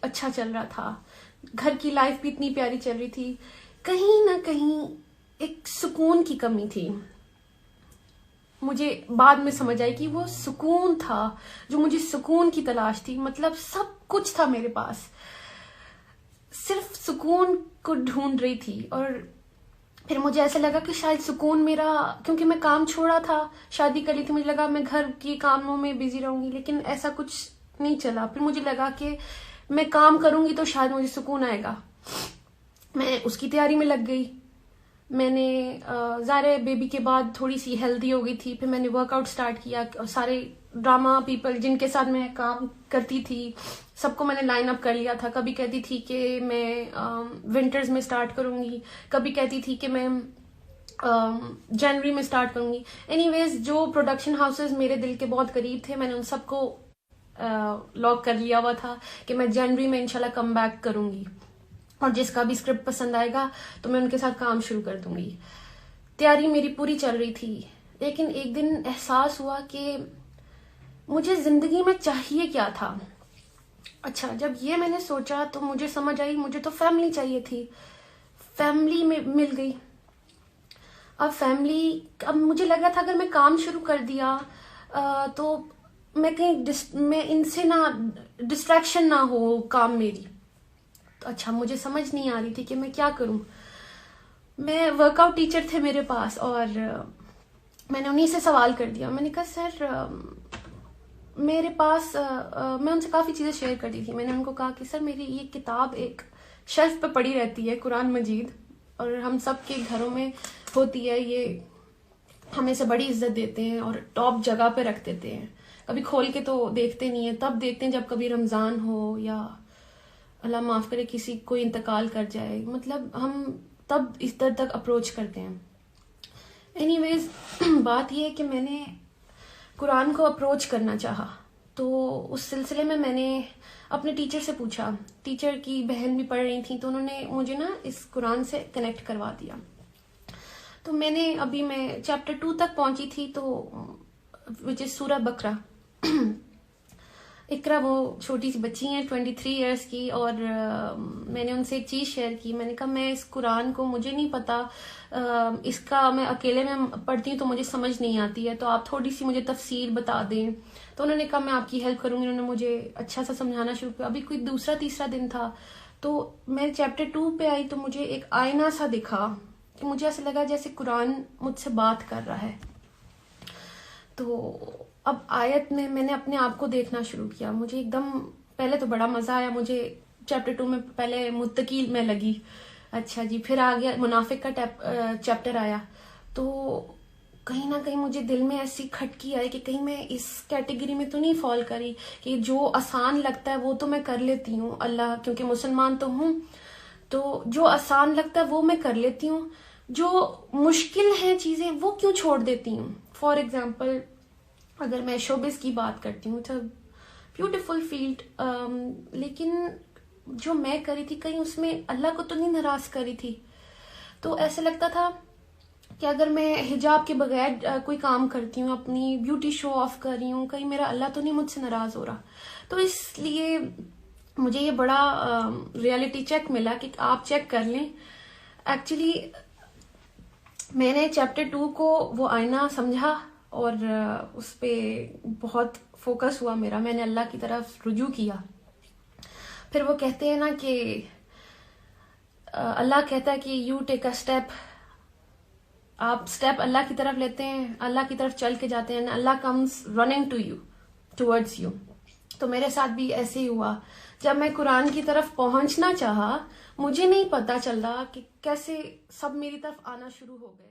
अच्छा चल रहा था, घर की लाइफ भी इतनी प्यारी चल रही थी, कहीं ना कहीं एक सुकून की कमी थी। मुझे बाद में समझ आई कि वो सुकून था जो मुझे सुकून की तलाश थी। मतलब सब कुछ था मेरे पास, सिर्फ सुकून को ढूंढ रही थी। और फिर मुझे ऐसा लगा कि शायद सुकून मेरा, क्योंकि मैं काम छोड़ा था, शादी कर ली थी, मुझे लगा मैं घर के कामों में बिजी रहूंगी, लेकिन ऐसा कुछ नहीं चला। फिर मुझे लगा कि मैं काम करूंगी तो शायद मुझे सुकून आएगा। मैं उसकी तैयारी में लग गई। मैंने ज़ाहिर बेबी के बाद थोड़ी सी हेल्दी हो गई थी, फिर मैंने वर्कआउट स्टार्ट किया। सारे ड्रामा पीपल जिनके साथ मैं काम करती थी सबको मैंने लाइन अप कर लिया था। कभी कहती थी कि मैं विंटर्स में स्टार्ट करूंगी, कभी कहती थी कि मैं जनवरी में स्टार्ट करूंगी। एनीवेज, जो प्रोडक्शन हाउसेस मेरे दिल के बहुत करीब थे, मैंने उन सबको लॉक कर लिया हुआ था कि मैं जनवरी में इंशाल्लाह कम बैक करूंगी, और जिसका भी स्क्रिप्ट पसंद आएगा तो मैं उनके साथ काम शुरू कर दूंगी। तैयारी मेरी पूरी चल रही थी, लेकिन एक दिन एहसास हुआ कि मुझे जिंदगी में चाहिए क्या था। अच्छा, जब ये मैंने सोचा तो मुझे समझ आई मुझे तो फैमिली चाहिए थी। फैमिली में मिल गई। अब मुझे लगा था अगर मैं काम शुरू कर दिया तो मैं कहीं मैं इनसे ना डिस्ट्रैक्शन ना हो काम मेरी। तो अच्छा, मुझे समझ नहीं आ रही थी कि मैं क्या करूं। मैं वर्कआउट टीचर थे मेरे पास, और मैंने उन्हीं से सवाल कर दिया। मैंने कहा सर मेरे पास मैं उनसे काफ़ी चीज़ें शेयर करती थी। मैंने उनको कहा कि सर मेरी ये किताब एक शेल्फ पे पड़ी रहती है, कुरान मजीद, और हम सब के घरों में होती है, ये हमें इसे बड़ी इज्जत देते हैं और टॉप जगह पे रख देते हैं। कभी खोल के तो देखते नहीं है, तब देखते हैं जब कभी रमज़ान हो या अल्लाह माफ़ करे किसी कोई इंतकाल कर जाए, मतलब हम तब इस तरह तक अप्रोच करते हैं। एनीवेज, बात यह है कि मैंने कुरान को अप्रोच करना चाहा, तो उस सिलसिले में मैंने अपने टीचर से पूछा। टीचर की बहन भी पढ़ रही थी, तो उन्होंने मुझे ना इस कुरान से कनेक्ट करवा दिया। तो मैं चैप्टर 2 तक पहुंची थी, तो विच इज सूरह बकरा। इकरा वो छोटी सी बच्ची हैं 23 इयर्स की, और मैंने उनसे एक चीज़ शेयर की। मैंने कहा मैं इस कुरान को, मुझे नहीं पता, इसका मैं अकेले में पढ़ती हूँ तो मुझे समझ नहीं आती है, तो आप थोड़ी सी मुझे तफसीर बता दें। तो उन्होंने कहा मैं आपकी हेल्प करूँगी। उन्होंने मुझे अच्छा सा समझाना शुरू किया। अभी कोई दूसरा तीसरा दिन था, तो मैं चैप्टर 2 पे आई, तो मुझे एक आईना सा दिखा कि मुझे ऐसा लगा जैसे कुरान मुझसे बात कर रहा है। तो अब आयत में मैंने अपने आप को देखना शुरू किया। मुझे एकदम पहले तो बड़ा मजा आया। मुझे चैप्टर 2 में पहले मुत्तकी में लगी, अच्छा जी, फिर आ गया मुनाफिक का चैप्टर आया, तो कहीं ना कहीं मुझे दिल में ऐसी खटकी आई कि कहीं मैं इस कैटेगरी में तो नहीं फॉल करी कि जो आसान लगता है वो तो मैं कर लेती हूँ, अल्लाह, क्योंकि मुसलमान तो हूँ, तो जो आसान लगता है वो मैं कर लेती हूँ, जो मुश्किल है चीजें वो क्यों छोड़ देती हूँ। फॉर एग्जाम्पल, अगर मैं शोबिस की बात करती हूँ, तो ब्यूटीफुल फील्ड, लेकिन जो मैं करी थी कहीं उसमें अल्लाह को तो नहीं नाराज करी थी। तो ऐसे लगता था कि अगर मैं हिजाब के बगैर कोई काम करती हूँ, अपनी ब्यूटी शो ऑफ कर रही हूँ, कहीं मेरा अल्लाह तो नहीं मुझसे नाराज हो रहा। तो इसलिए मुझे ये बड़ा रियलिटी चेक मिला कि आप चेक कर लें। एक्चुअली मैंने चैप्टर 2 को वो आईना समझा, और उस पर बहुत फोकस हुआ मेरा। मैंने अल्लाह की तरफ रुजू किया। फिर वो कहते हैं ना कि अल्लाह कहता है कि यू टेक अ स्टेप, आप स्टेप अल्लाह की तरफ लेते हैं, अल्लाह की तरफ चल के जाते हैं, Allah comes running to you, towards you. तो मेरे साथ भी ऐसे ही हुआ। जब मैं कुरान की तरफ पहुंचना चाहा, मुझे नहीं पता चल रहा कि कैसे सब मेरी तरफ आना शुरू हो गए।